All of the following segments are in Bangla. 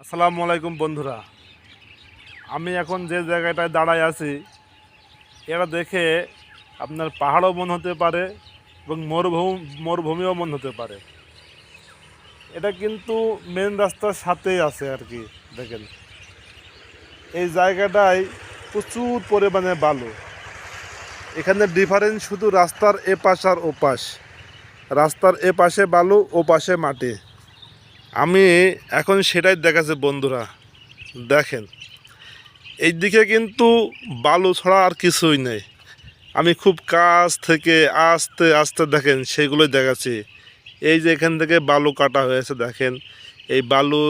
আসসালামু আলাইকুম বন্ধুরা, আমি এখন যে জায়গাটায় দাঁড়ায় আছি এটা দেখে আপনার পাহাড়ও মনে হতে পারে এবং মরুভূমিও মনে হতে পারে। এটা কিন্তু মেন রাস্তার সাথেই আছে আর কি। দেখেন এই জায়গাটায় প্রচুর পরিমাণে বালু। এখানে ডিফারেন্স শুধু রাস্তার এপাশ আর ওপাশ। রাস্তার এপাশে বালু, ও পাশে মাটি। আমি এখন সেটাই দেখাচ্ছি বন্ধুরা। দেখেন এইদিকে কিন্তু বালু ছড়া আর কিছুই নেই। আমি খুব কাছ থেকে আস্তে আস্তে দেখেন সেগুলোই দেখাচ্ছি। এই যে এখান থেকে বালু কাটা হয়েছে, দেখেন এই বালু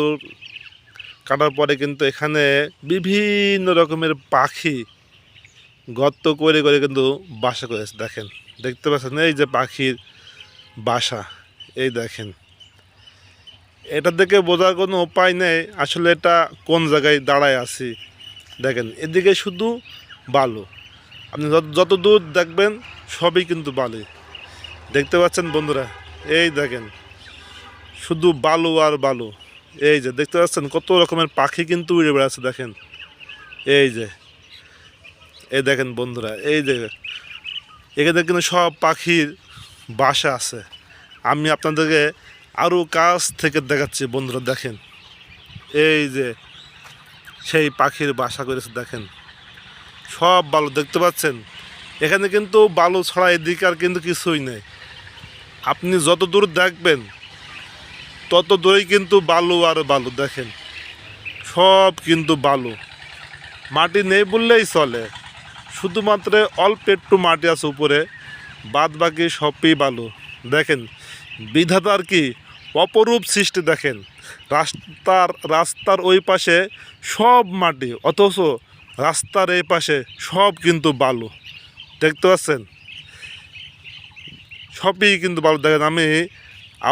কাটার পরে কিন্তু এখানে বিভিন্ন রকমের পাখি গর্ত করে করে কিন্তু বাসা করেছে। দেখেন, দেখতে পাচ্ছেন এই যে পাখির বাসা। এই দেখেন, এটা দেখে বোঝার কোনো উপায় নেই আসলে এটা কোন জায়গায় দাঁড়ায় আছি। দেখেন এদিকে শুধু বালু, আপনি যত দূর দেখবেন সবই কিন্তু বালি। দেখতে পাচ্ছেন বন্ধুরা, এই দেখেন শুধু বালু আর বালু। এই যে দেখতে পাচ্ছেন কত রকমের পাখি কিন্তু উড়ে বেড়াচ্ছে। দেখেন এই যে, এই দেখেন বন্ধুরা, এই যে এখানে কিন্তু সব পাখির বাসা আছে। আমি আপনাদেরকে আরও কাছ থেকে দেখাচ্ছি বন্ধুরা। দেখেন এই যে সেই পাখির বাসা করেছে। দেখেন সব বালু, দেখতে পাচ্ছেন এখানে কিন্তু বালু ছড়া এদিকে আর কিন্তু কিছুই নেই। আপনি যত দূর দেখবেন তত দূরেই কিন্তু বালু আর বালু। দেখেন সব কিন্তু বালু, মাটি নেই বললেই চলে। শুধুমাত্র অল্প একটু মাটি আছে উপরে, বাদ বাকি সবই বালু। দেখেন বিধাতার কি অপরূপ সৃষ্টি। দেখেন রাস্তার ওই পাশে সব মাটি, অথচ রাস্তার এই পাশে সব কিন্তু বালু। দেখতে পাচ্ছেন সবই কিন্তু বালু। দেখেন আমি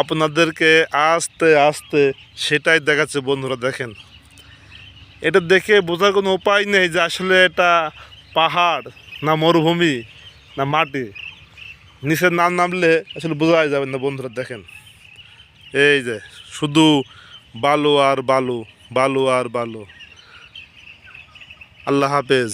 আপনাদেরকে আস্তে আস্তে সেটাই দেখাচ্ছে বন্ধুরা। দেখেন এটা দেখে বোঝার কোনো উপায় নেই যে আসলে এটা পাহাড় না মরুভূমি না মাটি। নিচে না নামলে আসলে বোঝাই যাবে না বন্ধুরা। দেখেন এই যে শুধু বালু আর বালু, বালু আর বালু। আল্লাহ হাফেজ।